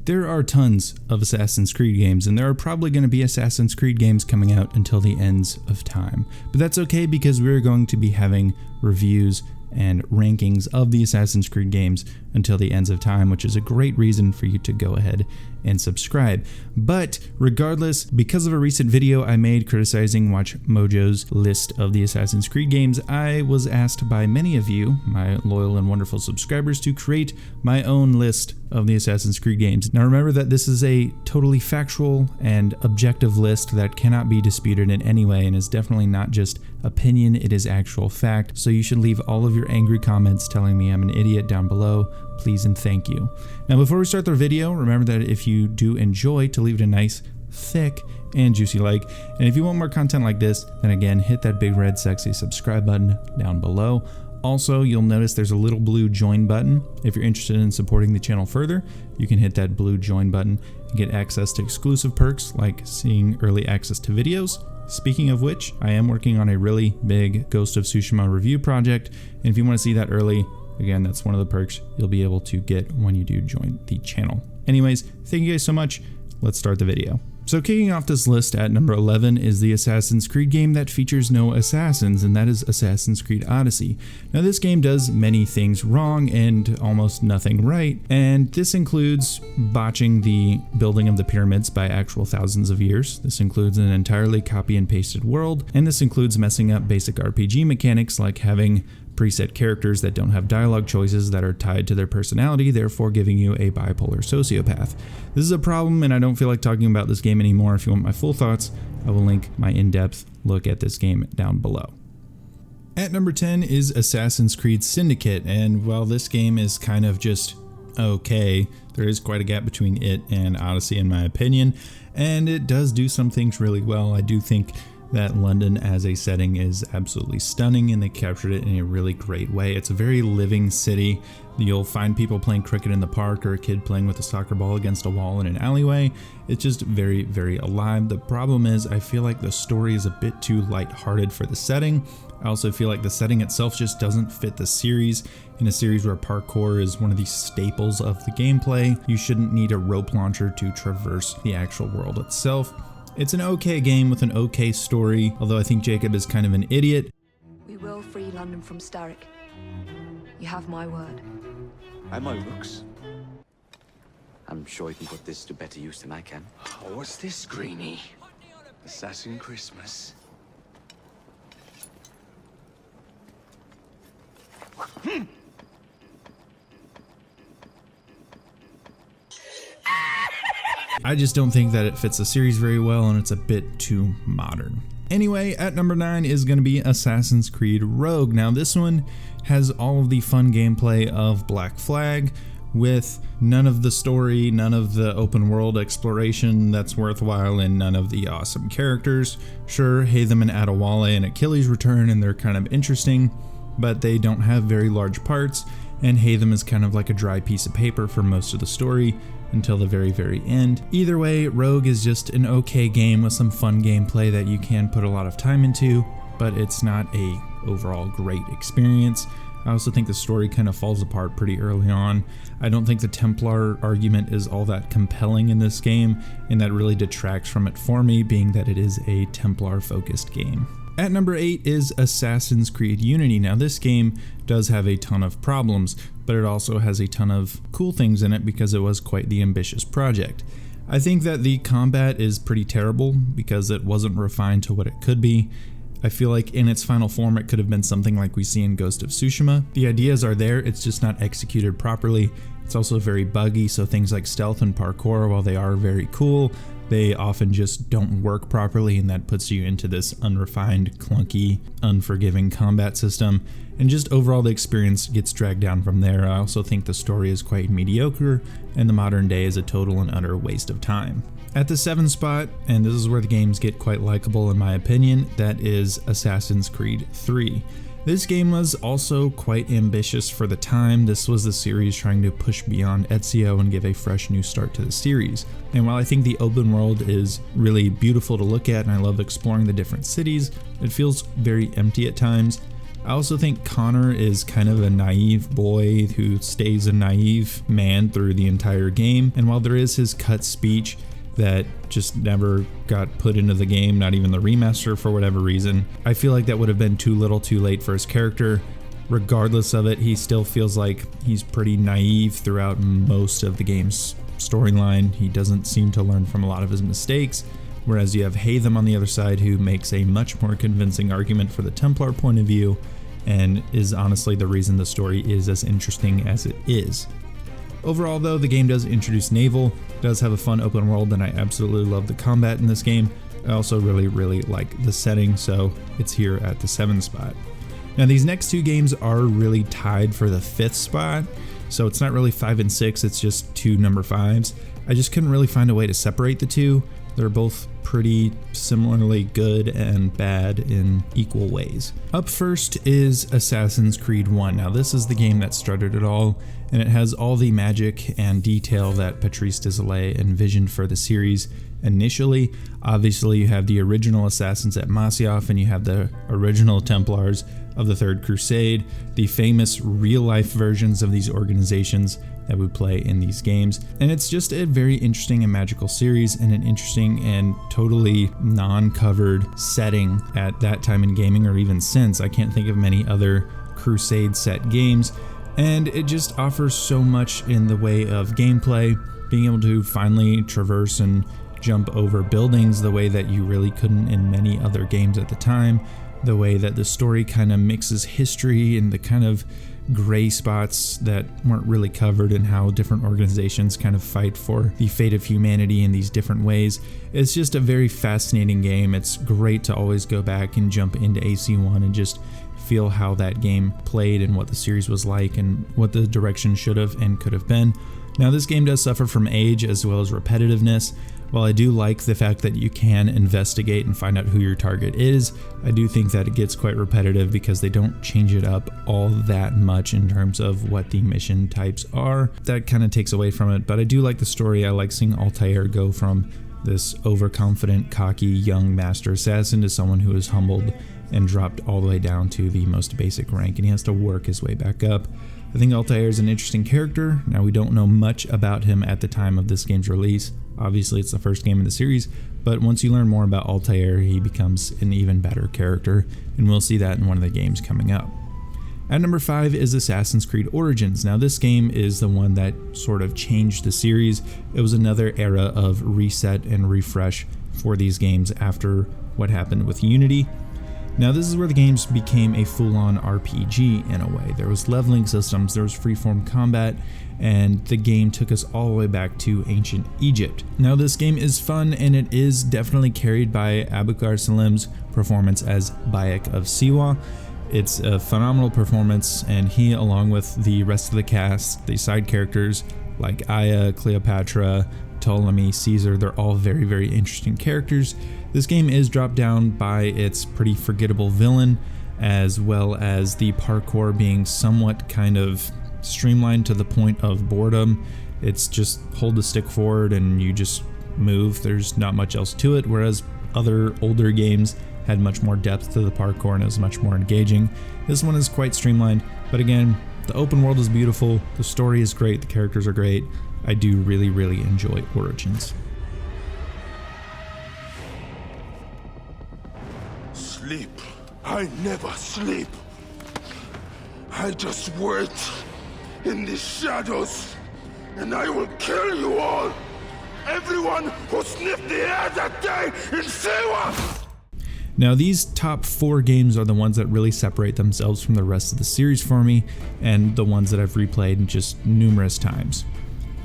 There are tons of Assassin's Creed games, and there are probably going to be Assassin's Creed games coming out until the ends of time. But that's okay because we're going to be having reviews and rankings of the Assassin's Creed games until the ends of time, which is a great reason for you to go ahead and subscribe. But regardless, because of a recent video I made criticizing WatchMojo's list of the Assassin's Creed games, I was asked by many of you, my loyal and wonderful subscribers, to create my own list of the Assassin's Creed games. Now remember that this is a totally factual and objective list that cannot be disputed in any way and is definitely not just opinion, it is actual fact. So you should leave all of your angry comments telling me I'm an idiot down below, please and thank you. Now before we start the video, remember that if you do enjoy, to leave it a nice, thick, and juicy like. And if you want more content like this, then again, hit that big red sexy subscribe button down below. Also, you'll notice there's a little blue join button. If you're interested in supporting the channel further, you can hit that blue join button and get access to exclusive perks like seeing early access to videos. Speaking of which, I am working on a really big Ghost of Tsushima review project, and if you want to see that early, again, that's one of the perks you'll be able to get when you do join the channel. Anyways, thank you guys so much. Let's start the video. So kicking off this list at number 11 is the Assassin's Creed game that features no assassins, and that is Assassin's Creed Odyssey. Now this game does many things wrong and almost nothing right, and this includes botching the building of the pyramids by actual thousands of years. This includes an entirely copy and pasted world, and this includes messing up basic RPG mechanics like having preset characters that don't have dialogue choices that are tied to their personality, therefore giving you a bipolar sociopath. This is a problem, and I don't feel like talking about this game anymore. If you want my full thoughts, I will link my in-depth look at this game down below. At number 10 is Assassin's Creed Syndicate, and while this game is kind of just okay, there is quite a gap between it and Odyssey in my opinion, and it does do some things really well. I do think that London as a setting is absolutely stunning, and they captured it in a really great way. It's a very living city. You'll find people playing cricket in the park or a kid playing with a soccer ball against a wall in an alleyway. It's just very, very alive. The problem is I feel like the story is a bit too lighthearted for the setting. I also feel like the setting itself just doesn't fit the series. In a series where parkour is one of the staples of the gameplay, you shouldn't need a rope launcher to traverse the actual world itself. It's an okay game with an okay story, although I think Jacob is kind of an idiot. We will free London from Starrick. You have my word. And my looks. I'm sure you can put this to better use than I can. Oh, what's this, Greenie? Assassin Christmas. I just don't think that it fits the series very well, and it's a bit too modern. Anyway, at number 9 is going to be Assassin's Creed Rogue. Now this one has all of the fun gameplay of Black Flag, with none of the story, none of the open world exploration that's worthwhile, and none of the awesome characters. Sure, Haytham and Adewale and Achilles return, and they're kind of interesting, but they don't have very large parts, and Haytham is kind of like a dry piece of paper for most of the story until the very, very end. Either way, Rogue is just an okay game with some fun gameplay that you can put a lot of time into, but it's not a overall great experience. I also think the story kind of falls apart pretty early on. I don't think the Templar argument is all that compelling in this game, and that really detracts from it for me, being that it is a Templar focused game. At number 8 is Assassin's Creed Unity. Now this game does have a ton of problems, but it also has a ton of cool things in it because it was quite the ambitious project. I think that the combat is pretty terrible because it wasn't refined to what it could be. I feel like in its final form it could have been something like we see in Ghost of Tsushima. The ideas are there, it's just not executed properly. It's also very buggy, so things like stealth and parkour, while they are very cool, they often just don't work properly, and that puts you into this unrefined, clunky, unforgiving combat system, and just overall the experience gets dragged down from there. I also think the story is quite mediocre, and the modern day is a total and utter waste of time. At the 7th spot, and this is where the games get quite likable in my opinion, that is Assassin's Creed 3. This game was also quite ambitious for the time. This was the series trying to push beyond Ezio and give a fresh new start to the series. And while I think the open world is really beautiful to look at and I love exploring the different cities, it feels very empty at times. I also think Connor is kind of a naive boy who stays a naive man through the entire game, and while there is his cut speech that just never got put into the game, not even the remaster for whatever reason, I feel like that would have been too little too late for his character. Regardless of it, he still feels like he's pretty naive throughout most of the game's storyline. He doesn't seem to learn from a lot of his mistakes, whereas you have Hatham on the other side, who makes a much more convincing argument for the Templar point of view and is honestly the reason the story is as interesting as it is. Overall though, the game does introduce naval, does have a fun open world, and I absolutely love the combat in this game. I also really like the setting, so it's here at the 7th spot. Now these next two games are really tied for the 5th spot, so it's not really 5 and 6, it's just two number 5s. I just couldn't really find a way to separate the two. They're both pretty similarly good and bad in equal ways. Up first is Assassin's Creed 1. Now this is the game that started it all, and it has all the magic and detail that Patrice Désilets envisioned for the series initially. Obviously you have the original Assassins at Masyaf, and you have the original Templars of the Third Crusade, the famous real-life versions of these organizations that would play in these games. And it's just a very interesting and magical series, and an interesting and totally non-covered setting at that time in gaming, or even since. I can't think of many other Crusade set games, and it just offers so much in the way of gameplay, being able to finally traverse and jump over buildings the way that you really couldn't in many other games at the time, the way that the story kind of mixes history and the kind of gray spots that weren't really covered, and how different organizations kind of fight for the fate of humanity in these different ways. It's just a very fascinating game. It's great to always go back and jump into AC1 and just feel how that game played and what the series was like and what the direction should have and could have been. Now this game does suffer from age as well as repetitiveness. While I do like the fact that you can investigate and find out who your target is, I do think that it gets quite repetitive because they don't change it up all that much in terms of what the mission types are. That kind of takes away from it, but I do like the story. I like seeing Altair go from this overconfident, cocky, young master assassin to someone who is humbled and dropped all the way down to the most basic rank, and he has to work his way back up. I think Altair is an interesting character. Now, we don't know much about him at the time of this game's release. Obviously, it's the first game in the series, but once you learn more about Altair, he becomes an even better character, and we'll see that in one of the games coming up. At number 5 is Assassin's Creed Origins. Now, this game is the one that sort of changed the series. It was another era of reset and refresh for these games after what happened with Unity. Now this is where the games became a full-on RPG in a way. There was leveling systems, there was freeform combat, and the game took us all the way back to ancient Egypt. Now this game is fun, and it is definitely carried by Abukar Salim's performance as Bayek of Siwa. It's a phenomenal performance, and he, along with the rest of the cast, the side characters like Aya, Cleopatra, Ptolemy, Caesar, they're all very interesting characters. This game is dropped down by its pretty forgettable villain, as well as the parkour being somewhat kind of streamlined to the point of boredom. It's just hold the stick forward and you just move. There's not much else to it, whereas other older games had much more depth to the parkour and it was much more engaging. This one is quite streamlined, but again, the open world is beautiful, the story is great, the characters are great. I do really enjoy Origins. Sleep. I never sleep. I just wait in the shadows, and I will kill you all. Everyone who sniffed the air that day in Siwa! Now these top 4 games are the ones that really separate themselves from the rest of the series for me, and the ones that I've replayed just numerous times.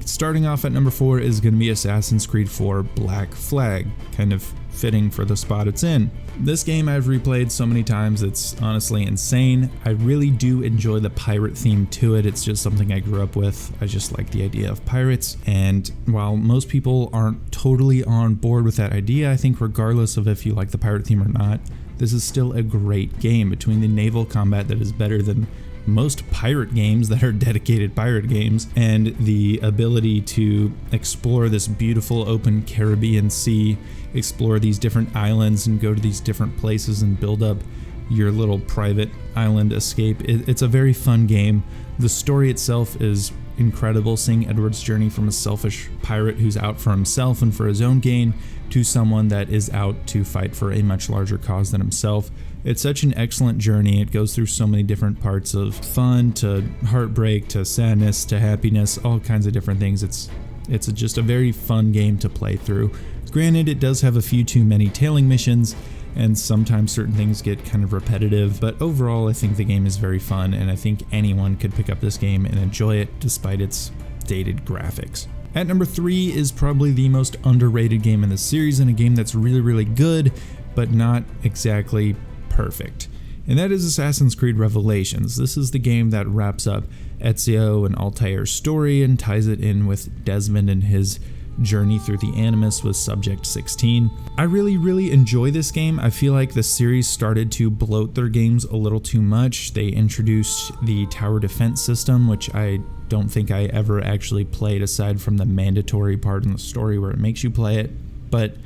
Starting off at number 4 is going to be Assassin's Creed 4 Black Flag, kind of fitting for the spot it's in. This game I've replayed so many times, it's honestly insane. I really do enjoy the pirate theme to it. It's just something I grew up with. I just like the idea of pirates, and while most people aren't totally on board with that idea, I think regardless of if you like the pirate theme or not, this is still a great game. Between the naval combat that is better than most pirate games that are dedicated pirate games, and the ability to explore this beautiful open Caribbean Sea, explore these different islands and go to these different places and build up your little private island escape. It's a very fun game. The story itself is incredible, seeing Edward's journey from a selfish pirate who's out for himself and for his own gain to someone that is out to fight for a much larger cause than himself. It's such an excellent journey. It goes through so many different parts of fun to heartbreak to sadness to happiness, all kinds of different things. It's just a very fun game to play through. Granted, it does have a few too many tailing missions, and sometimes certain things get kind of repetitive, but overall I think the game is very fun, and I think anyone could pick up this game and enjoy it despite its dated graphics. At number 3 is probably the most underrated game in the series, and a game that's really, really good, but not exactly perfect. And that is Assassin's Creed Revelations. This is the game that wraps up Ezio and Altair's story and ties it in with Desmond and his journey through the Animus with Subject 16. I really enjoy this game. I feel like the series started to bloat their games a little too much. They introduced the tower defense system, which I don't think I ever actually played aside from the mandatory part in the story where it makes you play it. But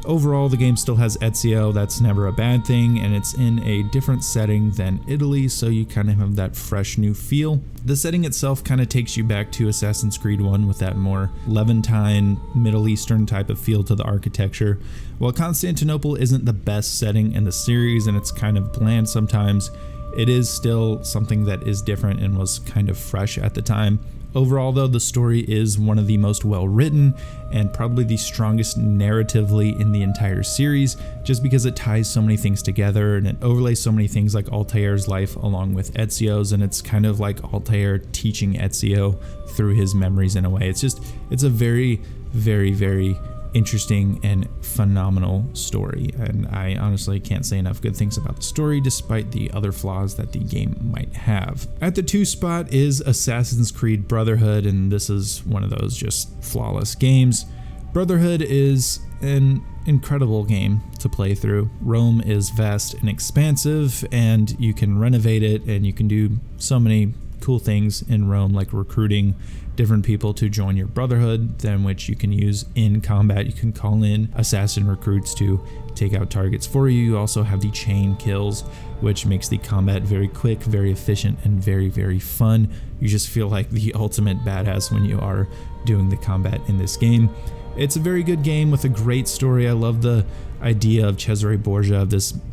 overall, the game still has Ezio. That's never a bad thing, and it's in a different setting than Italy, so you kind of have that fresh new feel. The setting itself kind of takes you back to Assassin's Creed 1 with that more Levantine, Middle Eastern type of feel to the architecture. While Constantinople isn't the best setting in the series and it's kind of bland sometimes, it is still something that is different and was kind of fresh at the time. Overall, though, the story is one of the most well-written and probably the strongest narratively in the entire series, just because it ties so many things together and it overlays so many things like Altair's life along with Ezio's, and it's kind of like Altair teaching Ezio through his memories in a way. It's a very interesting and phenomenal story, and I honestly can't say enough good things about the story despite the other flaws that the game might have. At the 2 spot is Assassin's Creed Brotherhood, and this is one of those just flawless games. Brotherhood is an incredible game to play through. Rome is vast and expansive, and you can renovate it, and you can do so many cool things in Rome, like recruiting different people to join your Brotherhood, then which you can use in combat. You can call in assassin recruits to take out targets for you. You also have the chain kills, which makes the combat very quick, very efficient, and very fun. You just feel like the ultimate badass when you are doing the combat in this game. It's a very good game with a great story. I love the idea of Cesare Borgia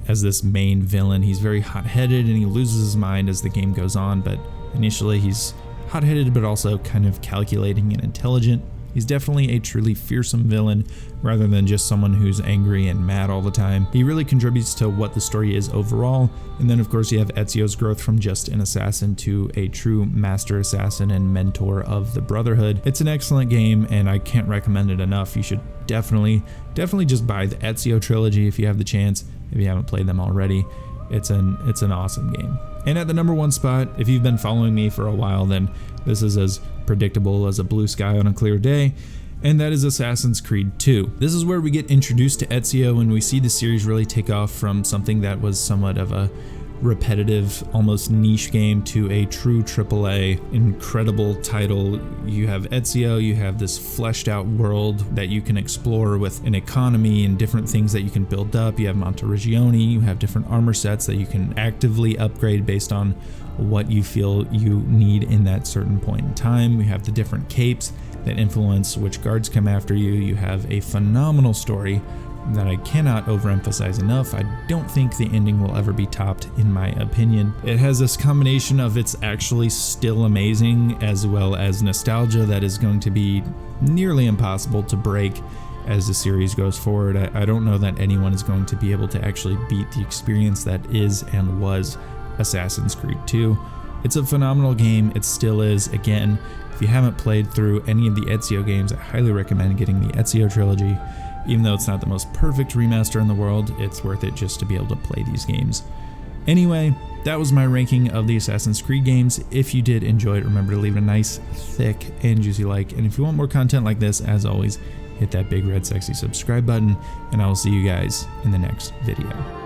as this main villain. He's very hot-headed and he loses his mind as the game goes on, but initially he's hot-headed but also kind of calculating and intelligent. He's definitely a truly fearsome villain rather than just someone who's angry and mad all the time. He really contributes to what the story is overall, and then of course you have Ezio's growth from just an assassin to a true master assassin and mentor of the Brotherhood. It's an excellent game and I can't recommend it enough. You should definitely just buy the Ezio trilogy if you have the chance, if you haven't played them already. It's an awesome game. And at the number 1 spot, if you've been following me for a while, then this is as predictable as a blue sky on a clear day, and that is Assassin's Creed 2. This is where we get introduced to Ezio and we see the series really take off from something that was somewhat of a repetitive, almost niche game to a true AAA incredible title. You have Ezio, you have this fleshed out world that you can explore with an economy and different things that you can build up. You have Monteriggioni, you have different armor sets that you can actively upgrade based on what you feel you need in that certain point in time. We have the different capes that influence which guards come after you. You have a phenomenal story that I cannot overemphasize enough. I don't think the ending will ever be topped, in my opinion. It has this combination of it's actually still amazing as well as nostalgia that is going to be nearly impossible to break as the series goes forward. I don't know that anyone is going to be able to actually beat the experience that is and was Assassin's Creed 2. It's a phenomenal game. It still is. Again, if you haven't played through any of the Ezio games, I highly recommend getting the Ezio trilogy. Even though it's not the most perfect remaster in the world, it's worth it just to be able to play these games. Anyway, that was my ranking of the Assassin's Creed games. If you did enjoy it, remember to leave it a nice, thick, and juicy like. And if you want more content like this, as always, hit that big red sexy subscribe button, and I will see you guys in the next video.